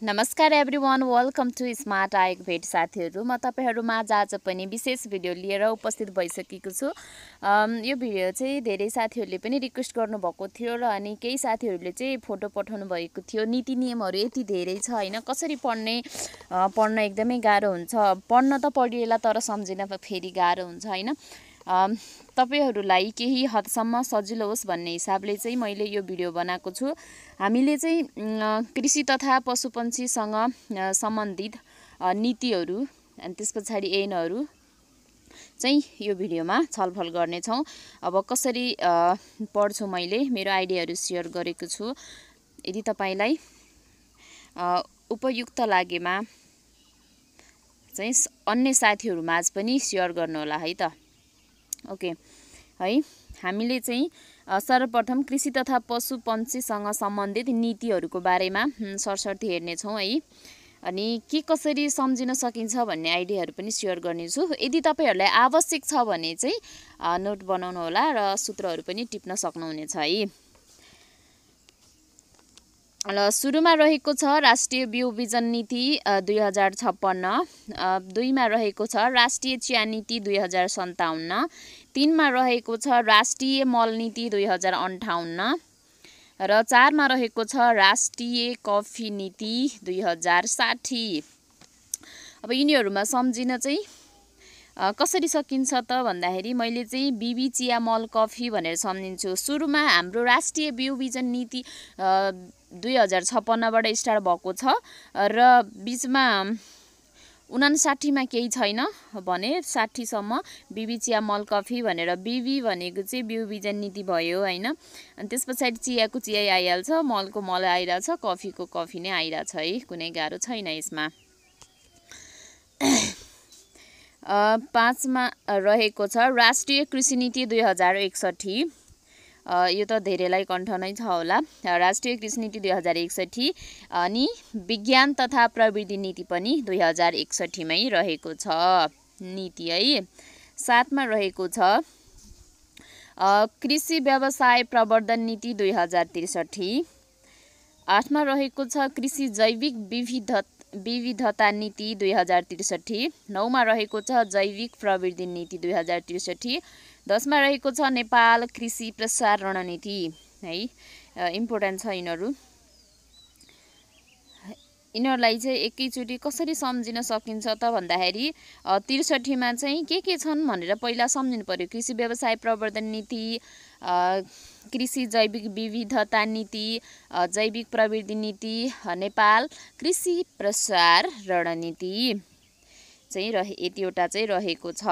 नमस्कार everyone, welcome to smart आएको भेट साथीहरू। म तपाईहरुमा आज पनि विशेष भिडियो लिएर उपस्थित भइसकेको छु। यो भिडियो चाहिँ धेरै साथीहरूले पनि रिक्वेस्ट गर्नुभएको थियो र अनि केही साथीहरूले चाहिँ फोटो पठाउनु भएको थियो। नीति नियमहरू यति धेरै छ हैन, कसरी पढ्न एकदमै गाह्रो हुन्छ। पढ्न त पढिएला तर सम्झिन फेरि गाह्रो हुन्छ हैन। तपाईहरुलाई केही हदसम्म सजिलो होस् भन्ने हिसाबले चाहिँ मैले यो भिडियो बनाएको छु। हामीले चाहिँ कृषि तथा पशुपन्छीसँग सम्बन्धित नीतिहरू अनि त्यसपछि ऐनहरू चाहिँ यो भिडियोमा छलफल गर्ने छौं। अब कसरी पढ्छु मैले मेरो आइडियाहरू शेयर गरेको छु। यदि तपाईलाई उपयुक्त लागेमा चाहिँ अन्य साथीहरुमाझ पनि शेयर गर्नु होला है त। ओके है, हामीले चाहिँ सर्वप्रथम कृषि तथा पशुपन्छीसँग सम्बन्धित नीतिहरूको बारेमा सरसर्ती हेर्ने छौं है। अनि के कसरी सम्झिन सकिन्छ भन्ने आइडियाहरू पनि शेयर गर्नेछु। यदि तपाईहरुलाई आवश्यक छ भने चाहिँ नोट बनाउनु होला र सूत्रहरू पनि टिप्न सक्नुहुनेछ है। सुरुमा रहेको छ राष्ट्रिय बिउ बिजन नीति 2056, 2 मा रहेको छ राष्ट्रिय चिया नीति 2057, 3 मा रहेको छ राष्ट्रिय मल नीति 2058 र 4 मा रहेको छ राष्ट्रिय कफी नीति 2060। अब यिनीहरुमा सम्झिन चाहिँ कसरी सकिन्छ त भन्दाखेरि मैले चाहिँ बिबी चिया मल कफी भनेर सम्झिन्छु। सुरुमा हाम्रो राष्ट्रिय बिउ बिजन नीति 2056 बाट स्टार्ट भएको छ र बीचमा 59 मा केही छैन भने 60 सम्म बिबी चिया मल कफी भनेर बिबी भनेको चाहिँ बिउ बिजन नीति भयो हैन। अनि त्यसपछि चियाको चिया आइहाल्छ, मलको मल आइराछ, कफीको कफी नै आइराछ है, कुनै गाह्रो छैन यसमा। 5 मा रहेको छ राष्ट्रिय कृषि नीति 2061, यो त धेरैलाई कण्ठ नै छ होला। राष्ट्रिय कृषि नीति 2061 अनि विज्ञान तथा प्रविधि नीति पनि 2061 मै रहेको छ नीति है। 7 मा रहेको छ कृषि व्यवसाय प्रवर्धन नीति 2063, 8 मा रहेको छ कृषि जैविक विविधता नीति 2063, 9 मा रहेको छ जैविक प्रविधि नीति 2063, 10 मा रहेको छ नेपाल कृषि प्रसार रणनीति है। इम्पोर्टेन्ट छ यिनीहरु। यिनीहरुलाई चाहिँ एकैचोटी कसरी सम्झिन सकिन्छ त भन्दाखेरि 63 मा चाहिँ के छन् भनेर पहिला सम्झिनु पर्यो। कृषि व्यवसाय प्रवर्धन नीति, कृषि जैविक विविधता नीति, जैविक प्रविधि नीति, नेपाल कृषि प्रसार रणनीति चाहिँ यतिवटा चाहिँ रहेको छ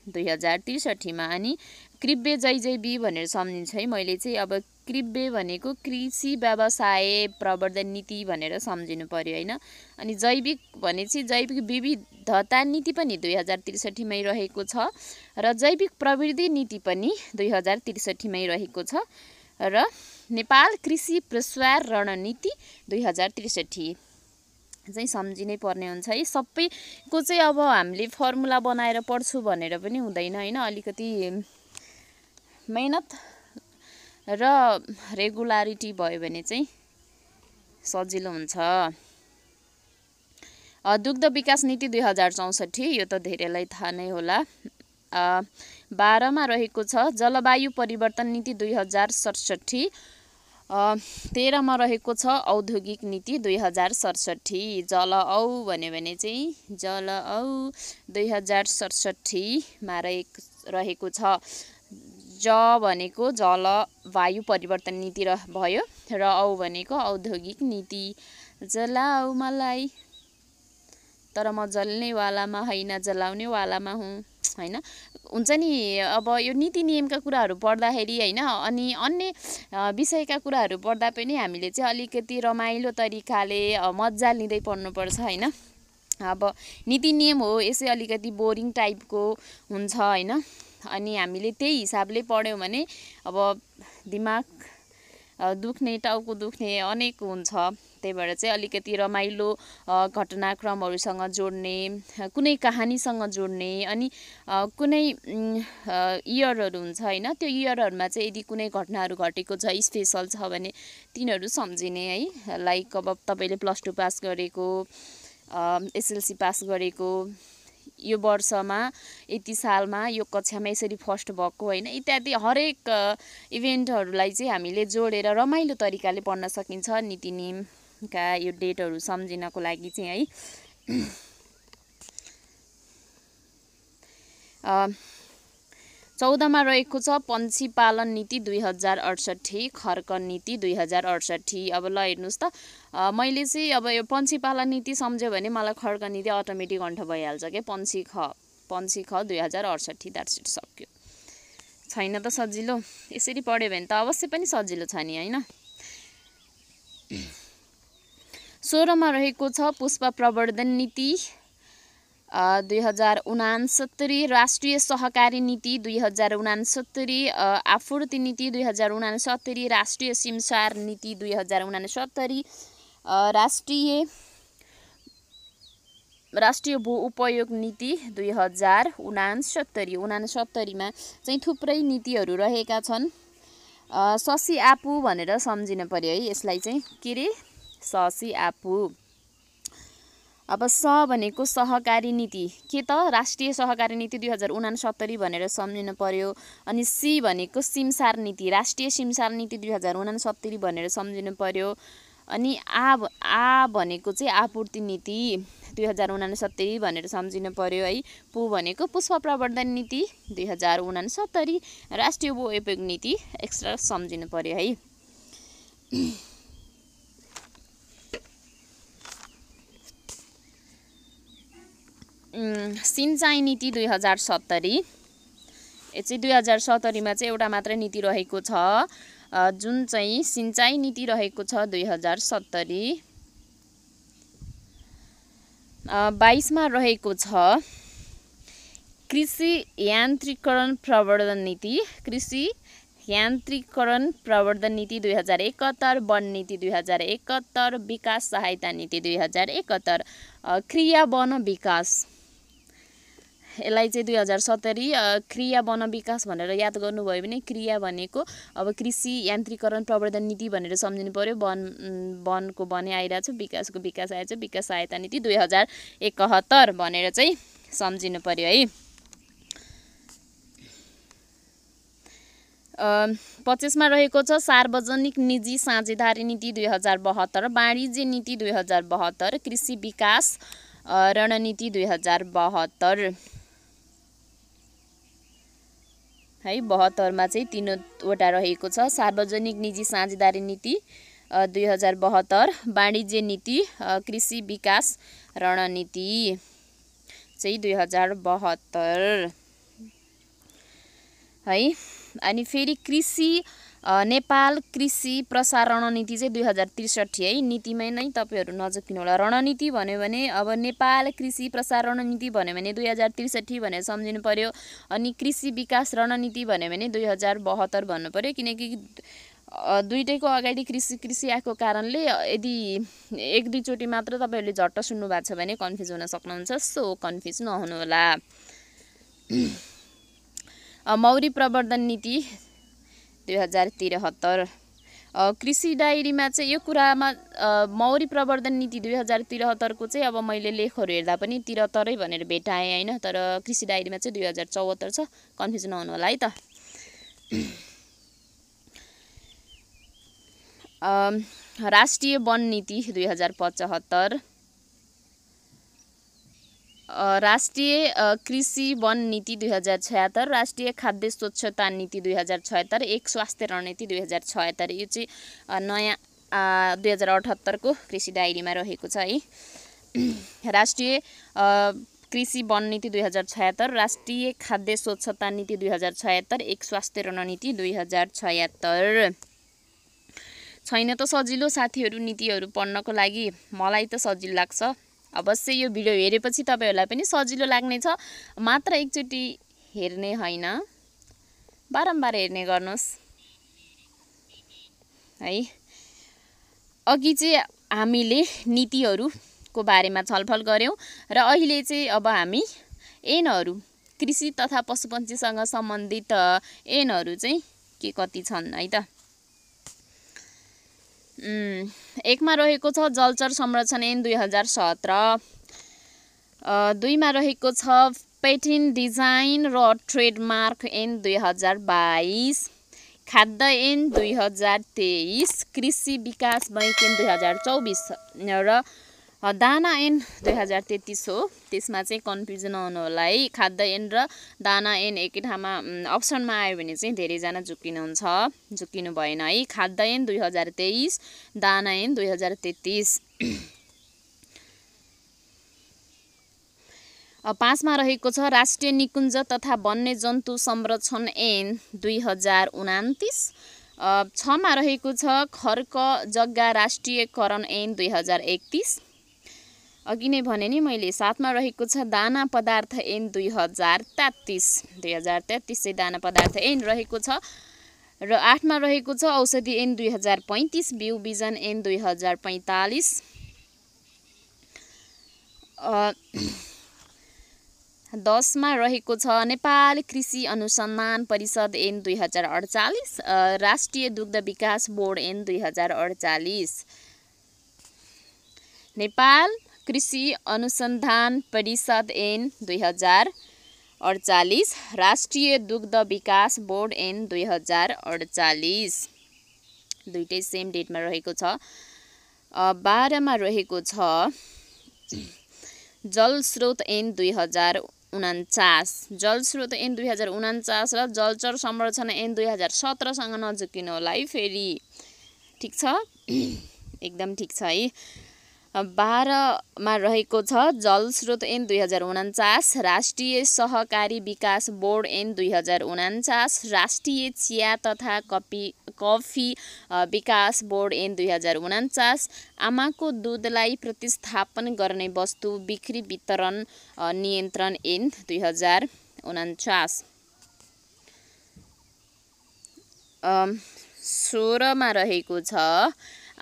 2063 मा। अनि कृब्बे जै बी भनेर सम्झिन्छ है मैले चाहिँ। अब कृब्बे भनेको कृषि व्यवसाय प्रवर्धन नीति भनेर सम्झिनु पर्यो हैन। अनि जैविक भनेपछि जैविक विविधता नीति पनि 2063 मै रहेको छ र जैविक प्रविधि नीति पनि 2063 मै रहेको छ र नेपाल कृषि प्रसार रणनीति 2063 चाहिँ सम्झिनै पर्ने हुन्छ है। सबैको चाहिँ अब हामीले फर्मुला बनाएर पढ्छु भनेर पनि हुँदैन हैन। अलिकति मेहनत र रेगुलारिटी भयो भने चाहिँ सजिलो हुन्छ। दुग्ध विकास नीति 2064, यो त धेरैलाई थाहा नै होला। 12 मा रहेको छ जलवायु परिवर्तन नीति 2067, 13 मा रहेको छ औद्योगिक नीति 2067। जलऔ भन्यो भने चाहिँ जलऔ 2067 मा रहेको छ। ज भनेको जलवायु परिवर्तन नीति भयो र औ भनेको औद्योगिक नीति। जलाऊ मलाई तर म जल्ने वालामा हैन, जलाउने वालामा हुँ हैन। हुन्छ नि, अब यो नीति नियमका कुराहरू पढ्दाखेरि हैन अनि अन्य विषयका कुराहरू पढ्दा पनि हामीले चाहिँ अलिकति रमाइलो तरिकाले मज्जा लिँदै पढ्नुपर्छ हैन। अब नीति नियम हो, यसै अलिकति बोरिङ टाइपको हुन्छ हैन। अनि हामीले त्यही हिसाबले पढ्यौं भने अब दिमाग दुख्ने, टाउको दुख्ने अनेक हुन्छ। त्यही भएर चाहिँ अलिकति रमाइलो घटनाक्रमहरूसँग जोड्ने, कुनै कहानीसँग जोड्ने, अनि कुनै इयरहरू हुन्छ होइन, त्यो इयरहरूमा चाहिँ यदि कुनै घटनाहरू घटेको छ, स्पेसल छ भने तिनीहरू सम्झिने है। लाइक अब तपाईँले +2 पास गरेको, SLC पास गरेको, यो वर्षमा यति सालमा यो कक्षामा यसरी फर्स्ट भएको होइन, इत्यादि हरेक इभेन्टहरूलाई चाहिँ हामीले जोडेर रमाइलो तरिकाले पढ्न सकिन्छ नीति नियमका यो डेटहरू सम्झिनको लागि चाहिँ है। 14 मा रहेको छ पन्छी पालन नीति 2068, खर्क नीति 2068। अब ल हेर्नुहोस् त, मैले चाहिँ अब यो पन्छी पालन नीति सम्झ्यो भने मलाई खर्क नीति अटोमेटिक अन्ठ भइहाल्छ के, पन्छी ख 2068, द्याट्स इट, सक्यो। छैन त सजिलो, यसरी पढ्यो भने त अवश्य पनि सजिलो छ नि होइन। 16 मा रहेको छ पुष्प प्रवर्धन नीति 2069, राष्ट्रिय सहकारी नीति 2069, आपूर्ति नीति 2069, राष्ट्रिय सिमसार नीति 2069, राष्ट्रिय भू उपयोग नीति 2069। 69 मा चाहिँ थुप्रै नीतिहरू रहेका छन्। शशी आफू भनेर सम्झिन पर्यो है यसलाई चाहिँ, के रे, शशी आफू। अब स भनेको सहकारी नीति, के त राष्ट्रिय सहकारी नीति 2069 भनेर सम्झिन पर्यो। अनि सी भनेको सिमसार नीति, राष्ट्रिय सिमसार नीति 2069 भनेर सम्झिन पर्यो। अनि आ भनेको चाहिँ आपूर्ति नीति 2069 भनेर सम्झिन पर्यो है। पु भनेको पुष्प प्रवर्धन नीति 2069, राष्ट्रिय भू उपयोग नीति एक्स्ट्रा सम्झिन पर्यो है। सिंचाइ नीति 2070, यो चाहिँ 2070 मा चाहिँ एउटा मात्रै नीति रहेको छ, जुन चाहिँ सिंचाइ नीति रहेको छ 2070। 22 मा रहेको छ कृषि यान्त्रिकरण प्रवर्धन नीति, कृषि यान्त्रिकरण प्रवर्धन नीति 2071, वन नीति 2071, विकास सहायता नीति 2071, क्रिया वन विकास, यसलाई चाहिँ 2070 क्रिया वन विकास भनेर याद गर्नुभयो भने क्रिया भनेको अब कृषि यान्त्रिकरण प्रवर्धन नीति भनेर सम्झिनु पर्यो। वनको वनै आइरहेछ, विकासको विकास आएछ, विकास सहायता नीति 2071 भनेर चाहिँ सम्झिनु पर्यो है। 25 मा रहेको छ सार्वजनिक निजी साझेदारी नीति 2072, वाणिज्य नीति 2072, कृषि विकास रणनीति 2072 है। 72 मा चाहिँ 3वटा रहेको छ, सार्वजनिक निजी साझेदारी नीति 2072, वाणिज्य नीति, कृषि विकास रणनीति चाहिँ 2072 है। अनि फेरि कृषि नेपाल कृषि प्रसारण नीति चाहिँ 2063 है। नीतिमै नै तपाईहरु नजकिनु होला। रणनीति भन्यो भने अब नेपाल कृषि प्रसारण नीति भन्यो भने 2063 भनेर सम्झिनु पर्यो। अनि कृषि विकास रणनीति भन्यो भने 2072 भन्नु पर्यो, किनकि दुईटैको अगाडि कृषि आएको कारणले यदि एक दुई चोटी मात्र तपाईहरुले झट्ट सुन्नु भएको छ भने कन्फ्युज हुन सक्नुहुन्छ, सो कन्फ्युज नहुनु होला। मौरी प्रवर्धन नीति 2073, कृषि डायरीमा चाहिँ यो कुरामा मौरी प्रवर्धन नीति 2073 को चाहिँ अब मैले लेखहरू हेर्दा पनि 73 भनेर भेटाएँ हैन, तर कृषि डायरीमा चाहिँ 2074 छ, कन्फ्युज नहुनु होला है त। राष्ट्रिय वन नीति 2075, राष्ट्रिय कृषि वन नीति 2076, राष्ट्रिय खाद्य स्वच्छता नीति 2076, एक स्वास्थ्य रणनीति 2076, यो चाहिँ नयाँ 2078 को कृषि डायरीमा रहेको छ है। राष्ट्रिय कृषि वन नीति 2076, राष्ट्रिय खाद्य स्वच्छता नीति 2076, एक स्वास्थ्य रणनीति 2076। छैन त सजिलो साथीहरु नीतिहरु पढ्नको लागि, मलाई त सजिलो लाग्छ। अवश्य यो भिडियो हेरेपछि तपाईहरुलाई पनि सजिलो लाग्ने छ। मात्र एकचोटी हेर्ने हैन, बारम्बार हेर्ने गर्नुस्। है। अघि चाहिँ हामीले नीतिहरूको बारेमा छलफल गर्यौं र अहिले चाहिँ अब हामी ऐनहरू कृषि तथा पशुपन्छीसँग सम्बन्धित ऐनहरू चाहिँ के कति छन् है त। एकमा रहेको छ जलचर संरक्षण ऐन 2017, दुईमा रहेको छ पेटेन्ट डिजाइन र ट्रेडमार्क ऐन 2022, खाद्य ऐन 2023, कृषि विकास बैंक ऐन 2024 र दाना ऐन 2033 हो। त्यसमा चाहिँ कन्फ्युजन आउनु होला है। खाद्य ऐन र दाना ऐन एकै ठाउँमा अप्सनमा आयो भने चाहिँ धेरैजना झुक्किनु भएन है। खाद्य ऐन 2023, दाना ऐन 2033। 5 मा रहेको छ राष्ट्रिय निकुञ्ज तथा वन्यजन्तु संरक्षण ऐन 2029। 6 मा रहेको छ खर्क जग्गा राष्ट्रियकरण ऐन 2031। अघि नै भने नि मैले। 7 मा रहेको छ दाना पदार्थ ऐन 2033 चाहिँ दाना पदार्थ ऐन रहेको छ र 8 मा रहेको छ औषधि ऐन 2035, बिउ बिजन ऐन 2045। 10 मा रहेको छ नेपाल कृषि अनुसन्धान परिषद ऐन 2048, राष्ट्रिय दुग्ध विकास बोर्ड ऐन 2048। नेपाल कृषि अनुसन्धान परिषद ऐन 2048, राष्ट्रिय दुग्ध विकास बोर्ड ऐन 2048, दुईटै सेम डेटमा रहेको छ। 12 मा रहेको छ जलस्रोत ऐन 2049, जलस्रोत ऐन 2049 र जलचर संरक्षण ऐन 2017 सँग नझुकिनु होला है फेरि। ठीक छ, एकदम ठीक छ है। 12 मा रहेको छ जलस्रोत ऐन 2049, राष्ट्रिय सहकारी विकास बोर्ड ऐन 2049, राष्ट्रिय चिया तथा कफी विकास बोर्ड ऐन 2049, आमाको दुधलाई प्रतिस्थापन गर्ने वस्तु बिक्री वितरण नियन्त्रण ऐन 2049। 16 मा रहेको छ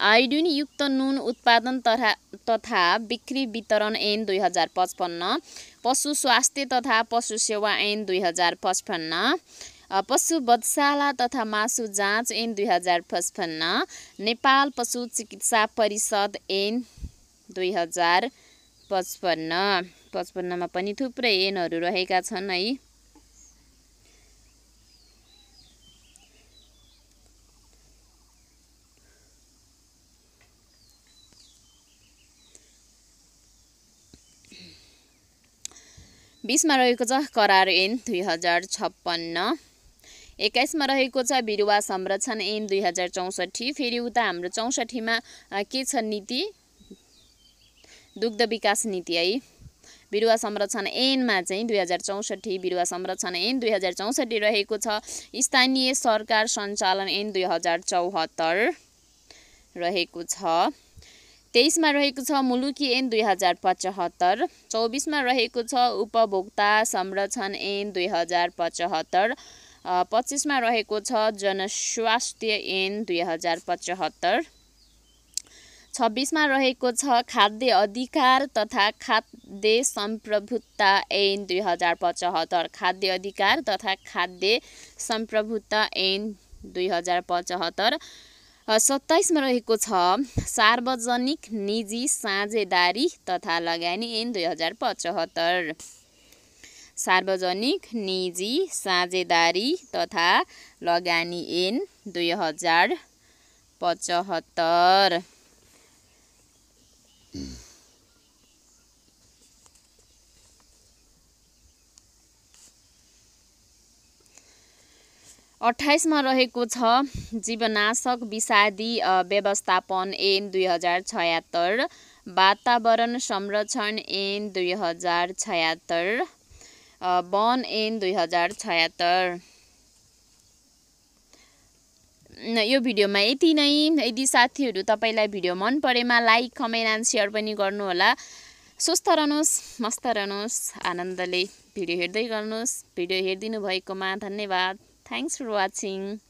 आयोडिन युक्त नुन उत्पादन तथा बिक्री वितरण ऐन 2055, पशु स्वास्थ्य तथा पशु सेवा ऐन 2055, पशु वधशाला तथा मासु जाँच ऐन 2055, नेपाल पशु चिकित्सा परिषद ऐन 2055। 55 मा पनि थुप्रै ऐनहरू रहेका छन् है। बीसमा रहेको छ करार ऐन 2056। 21 मा रहेको छ बिरुवा संरक्षण ऐन 2064। फेरि उता हाम्रो 64 मा के छ नीति, दुग्ध विकास नीति है। बिरुवा संरक्षण ऐनमा चाहिँ 2064 बिरुवा संरक्षण ऐन 2064 रहेको छ। स्थानीय सरकार सञ्चालन ऐन 2074 रहेको छ। 23 मा रहेको छ मुलुकी ऐन 2075। 24 मा रहेको छ उपभोक्ता संरक्षण ऐन 2075। 25 मा रहेको छ जनस्वास्थ्य ऐन 2075। 26 मा रहेको छ खाद्य अधिकार तथा खाद्य सम्प्रभुता ऐन 2075। खाद्य अधिकार तथा खाद्य सम्प्रभुता ऐन 2075। 27 मा रहेको छ सार्वजनिक निजी साझेदारी तथा लगानी ऐन 2075। सार्वजनिक निजी साझेदारी तथा लगानी ऐन 2075। 28 मा रहेको छ जीवनाशक विषादी व्यवस्थापन ऐन 2076। वातावरण संरक्षण ऐन 2076। वन ऐन 2076। यो भिडियोमा यति नै। यदि साथीहरू तपाईलाई भिडियो मन परेमा लाइक कमेन्ट एन्ड शेयर पनि गर्नुहोला। स्वस्थ रहनुहोस्, मस्त रहनुहोस्, आनन्दले भिडियो हेर्दै गर्नुहोस्। भिडियो हेरिदिनु भएकोमा धन्यवाद। Thanks for watching.